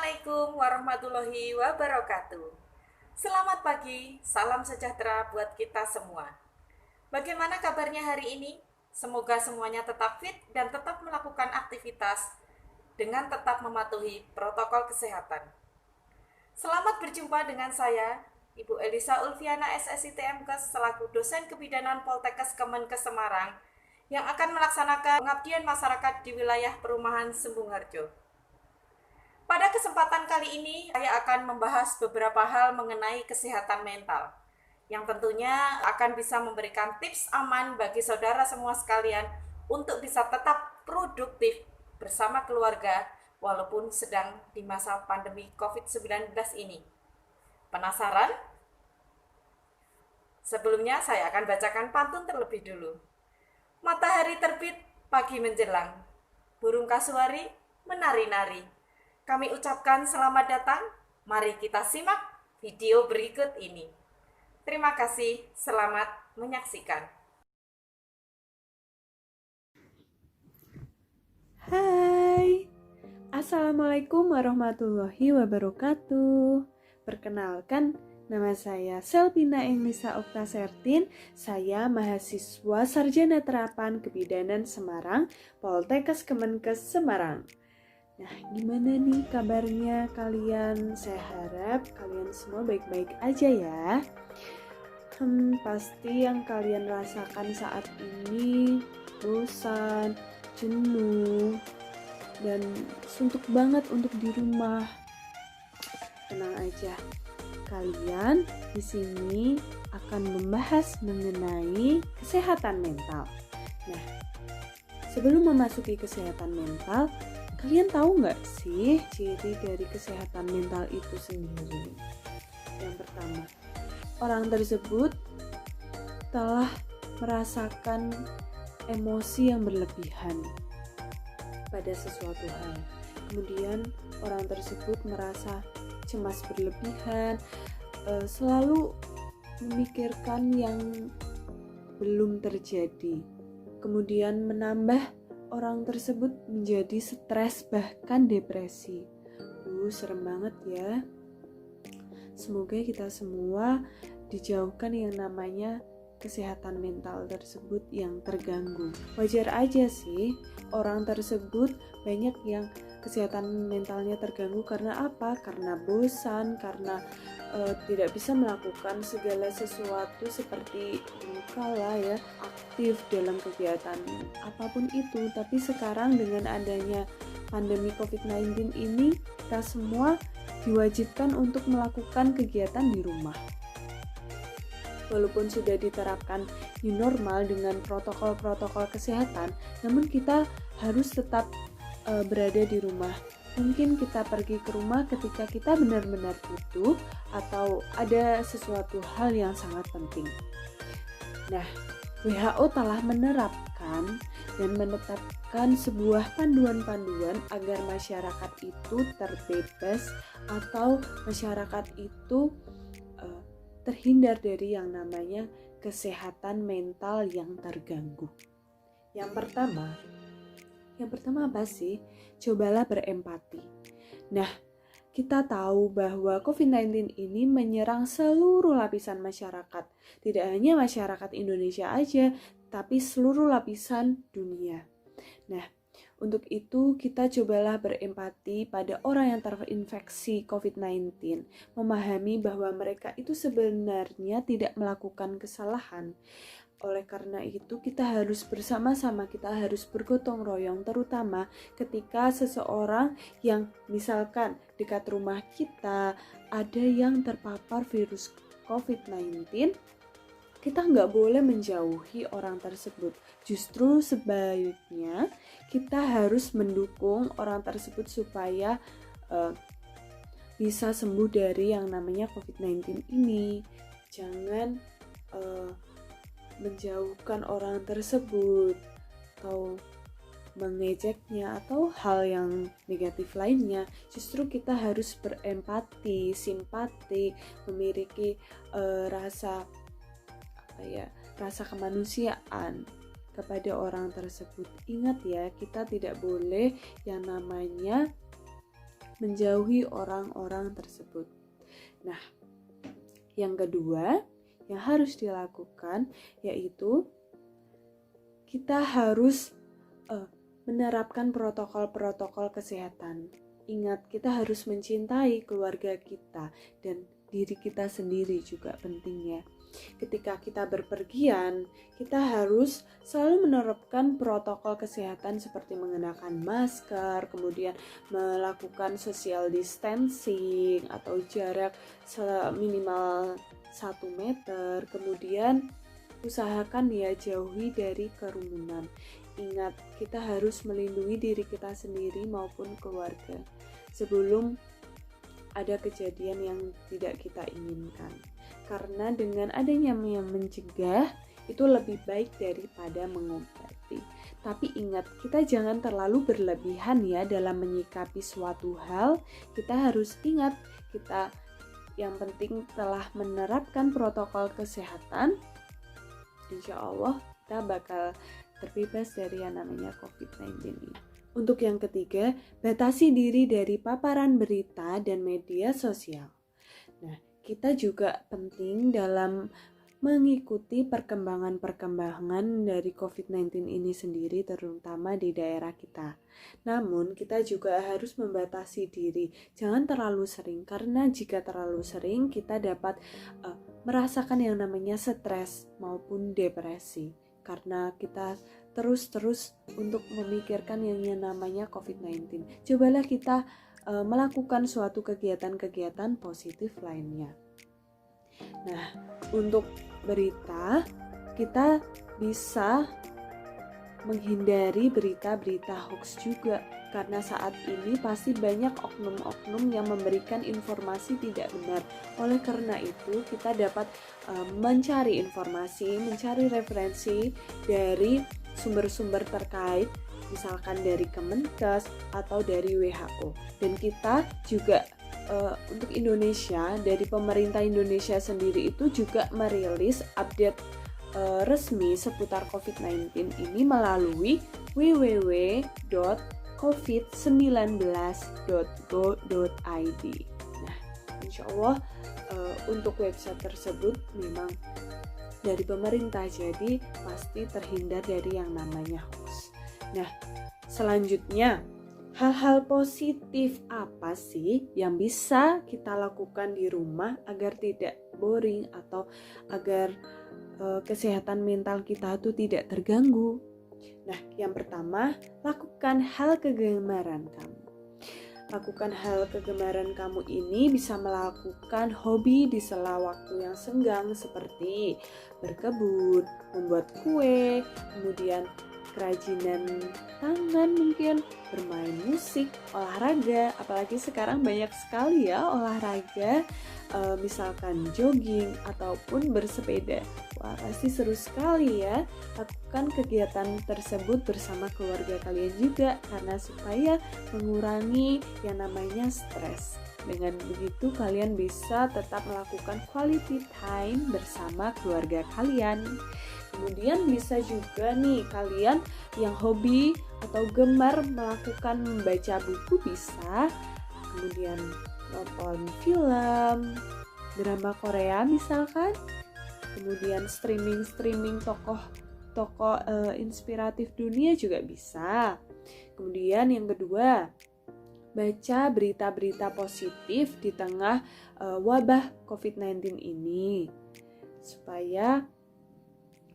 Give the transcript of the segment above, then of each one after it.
Assalamualaikum warahmatullahi wabarakatuh. Selamat pagi, salam sejahtera buat kita semua. Bagaimana kabarnya hari ini? Semoga semuanya tetap fit dan tetap melakukan aktivitas dengan tetap mematuhi protokol kesehatan. Selamat berjumpa dengan saya, Ibu Elisa Ulfiana SSI TMKes selaku dosen kebidanan Poltekkes Kemenkes Semarang yang akan melaksanakan pengabdian masyarakat di wilayah perumahan Sembung Harjo. Pada kesempatan kali ini, saya akan membahas beberapa hal mengenai kesehatan mental, yang tentunya akan bisa memberikan tips aman bagi saudara semua sekalian untuk bisa tetap produktif bersama keluarga walaupun sedang di masa pandemi COVID-19 ini. Penasaran? Sebelumnya saya akan bacakan pantun terlebih dulu. Matahari terbit, pagi menjelang. Burung kasuari menari-nari. Kami ucapkan selamat datang. Mari kita simak video berikut ini. Terima kasih, selamat menyaksikan. Hai, Assalamualaikum warahmatullahi wabarakatuh. Perkenalkan, nama saya Selvina Englisa Oktasertin. Saya mahasiswa Sarjana Terapan Kebidanan Semarang, Poltekkes Kemenkes Semarang. Nah, gimana nih kabarnya kalian? Saya harap kalian semua baik-baik aja ya. Pasti yang kalian rasakan saat ini bosan, jenuh, dan suntuk banget untuk di rumah. Tenang aja, kalian di sini akan membahas mengenai kesehatan mental. Nah, sebelum memasuki kesehatan mental, kalian tahu nggak sih ciri dari kesehatan mental itu sendiri? Yang pertama, orang tersebut telah merasakan emosi yang berlebihan pada sesuatu hal. Kemudian orang tersebut merasa cemas berlebihan, selalu memikirkan yang belum terjadi. Kemudian menambah orang tersebut menjadi stres bahkan depresi. Serem banget ya. Semoga kita semua dijauhkan yang namanya kesehatan mental tersebut yang terganggu. Wajar aja sih orang tersebut banyak yang kesehatan mentalnya terganggu karena apa? Karena bosan, karena tidak bisa melakukan segala sesuatu seperti dulu kala ya, aktif dalam kegiatan apapun itu. Tapi sekarang dengan adanya pandemi COVID-19 ini, kita semua diwajibkan untuk melakukan kegiatan di rumah. Walaupun sudah diterapkan new normal dengan protokol-protokol kesehatan, namun kita harus tetap berada di rumah. Mungkin kita pergi ke rumah ketika kita benar-benar butuh atau ada sesuatu hal yang sangat penting. Nah, WHO telah menerapkan dan menetapkan sebuah panduan-panduan agar masyarakat itu terbebas atau masyarakat itu terhindar dari yang namanya kesehatan mental yang terganggu. Yang pertama apa sih? Cobalah berempati. Nah, kita tahu bahwa COVID-19 ini menyerang seluruh lapisan masyarakat. Tidak hanya masyarakat Indonesia aja, tapi seluruh lapisan dunia. Nah, untuk itu kita cobalah berempati pada orang yang terinfeksi COVID-19, memahami bahwa mereka itu sebenarnya tidak melakukan kesalahan. Oleh karena itu kita harus bersama-sama, kita harus bergotong royong, terutama ketika seseorang yang misalkan dekat rumah kita ada yang terpapar virus COVID-19, kita nggak boleh menjauhi orang tersebut. Justru sebaliknya kita harus mendukung orang tersebut supaya bisa sembuh dari yang namanya COVID-19 ini. Jangan menjauhkan orang tersebut atau mengejeknya atau hal yang negatif lainnya. Justru kita harus berempati, simpati, memiliki rasa kemanusiaan kepada orang tersebut. Ingat ya, kita tidak boleh yang namanya menjauhi orang-orang tersebut. Nah, yang kedua yang harus dilakukan yaitu kita harus menerapkan protokol-protokol kesehatan. Ingat, kita harus mencintai keluarga kita dan diri kita sendiri juga pentingnya. Ketika kita berpergian, kita harus selalu menerapkan protokol kesehatan seperti mengenakan masker, kemudian melakukan social distancing atau jarak minimal 1 meter, kemudian usahakan ya jauhi dari kerumunan. Ingat, kita harus melindungi diri kita sendiri maupun keluarga sebelum ada kejadian yang tidak kita inginkan. Karena dengan adanya yang mencegah itu lebih baik daripada mengobati. Tapi ingat, kita jangan terlalu berlebihan ya dalam menyikapi suatu hal. Kita harus ingat, kita yang penting telah menerapkan protokol kesehatan. Insya Allah kita bakal terbebas dari yang namanya COVID-19 ini. Untuk yang ketiga, batasi diri dari paparan berita dan media sosial. Nah, kita juga penting dalam mengikuti perkembangan dari COVID-19 ini sendiri, terutama di daerah kita. Namun, kita juga harus membatasi diri. Jangan terlalu sering, karena jika terlalu sering, kita dapat merasakan yang namanya stres maupun depresi. Karena kita terus untuk memikirkan yang namanya COVID-19. Cobalah kita melakukan suatu kegiatan-kegiatan positif lainnya. Nah, untuk berita, kita bisa menghindari berita-berita hoax juga. Karena saat ini pasti banyak oknum-oknum yang memberikan informasi tidak benar. Oleh karena itu, kita dapat mencari informasi, mencari referensi dari sumber-sumber terkait, misalkan dari Kemenkes atau dari WHO. Dan kita juga untuk Indonesia, dari pemerintah Indonesia sendiri itu juga merilis update resmi seputar COVID-19 ini melalui www.covid19.go.id. Nah, insya Allah untuk website tersebut memang dari pemerintah, jadi pasti terhindar dari yang namanya hoax. Nah, selanjutnya, hal-hal positif apa sih yang bisa kita lakukan di rumah agar tidak boring atau agar kesehatan mental kita tuh tidak terganggu? Nah, yang pertama, lakukan hal kegemaran kamu. Lakukan hal kegemaran kamu ini bisa melakukan hobi di sela waktu yang senggang seperti berkebun, membuat kue, kemudian kerajinan tangan mungkin, bermain musik, olahraga, apalagi sekarang banyak sekali ya olahraga, misalkan jogging ataupun bersepeda. Wah, pasti seru sekali ya. Lakukan kegiatan tersebut bersama keluarga kalian juga, karena supaya mengurangi yang namanya stres. Dengan begitu kalian bisa tetap melakukan quality time bersama keluarga kalian. Kemudian bisa juga nih kalian yang hobi atau gemar melakukan membaca buku bisa. Kemudian nonton film, drama Korea misalkan. Kemudian streaming tokoh inspiratif dunia juga bisa. Kemudian yang kedua, baca berita-berita positif di tengah wabah COVID-19 ini, supaya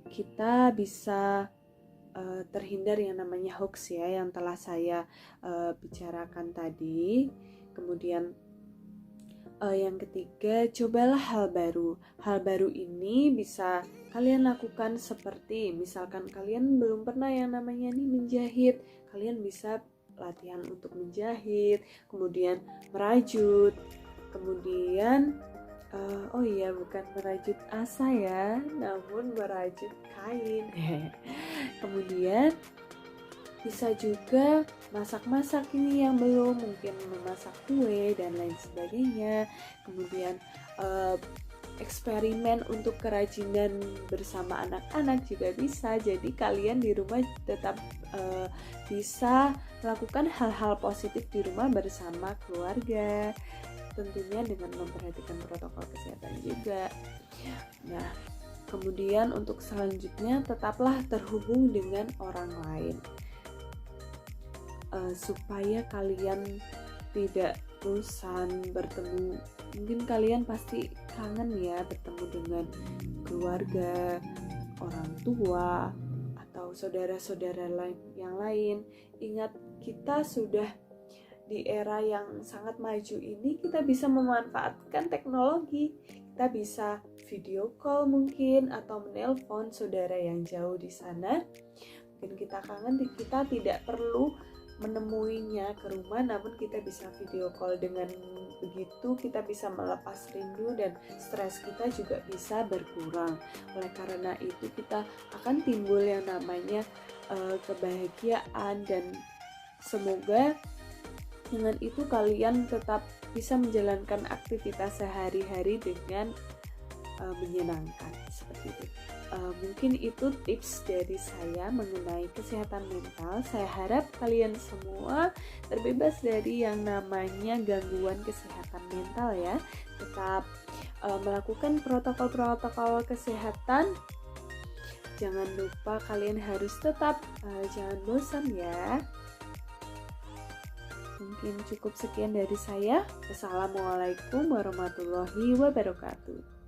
kita bisa terhindar yang namanya hoax ya, yang telah saya bicarakan tadi. Kemudian yang ketiga, cobalah hal baru. Hal baru ini bisa kalian lakukan seperti misalkan kalian belum pernah yang namanya menjahit, kalian bisa latihan untuk menjahit, kemudian merajut, kemudian bukan merajut asa ya, namun merajut kain. Kemudian bisa juga masak-masak ini yang belum, mungkin memasak kue dan lain sebagainya. Kemudian eksperimen untuk kerajinan bersama anak-anak juga bisa. Jadi kalian di rumah tetap bisa melakukan hal-hal positif di rumah bersama keluarga, tentunya dengan memperhatikan protokol kesehatan juga. Nah, kemudian untuk selanjutnya tetaplah terhubung dengan orang lain, supaya kalian tidak bosan bertemu. Mungkin kalian pasti kangen ya bertemu dengan keluarga, orang tua, atau saudara-saudara yang lain. Ingat, kita sudah di era yang sangat maju ini, kita bisa memanfaatkan teknologi. Kita bisa video call mungkin, atau menelpon saudara yang jauh di sana. Mungkin kita kangen, kita tidak perlu menemuinya ke rumah, namun kita bisa video call. Dengan begitu kita bisa melepas rindu dan stres kita juga bisa berkurang. Oleh karena itu kita akan timbul yang namanya kebahagiaan, dan semoga dengan itu kalian tetap bisa menjalankan aktivitas sehari-hari dengan menyenangkan seperti itu. Mungkin itu tips dari saya mengenai kesehatan mental. Saya harap kalian semua terbebas dari yang namanya gangguan kesehatan mental ya. Tetap melakukan protokol-protokol kesehatan. Jangan lupa kalian harus tetap jangan bosan ya. Mungkin cukup sekian dari saya. Wassalamualaikum warahmatullahi wabarakatuh.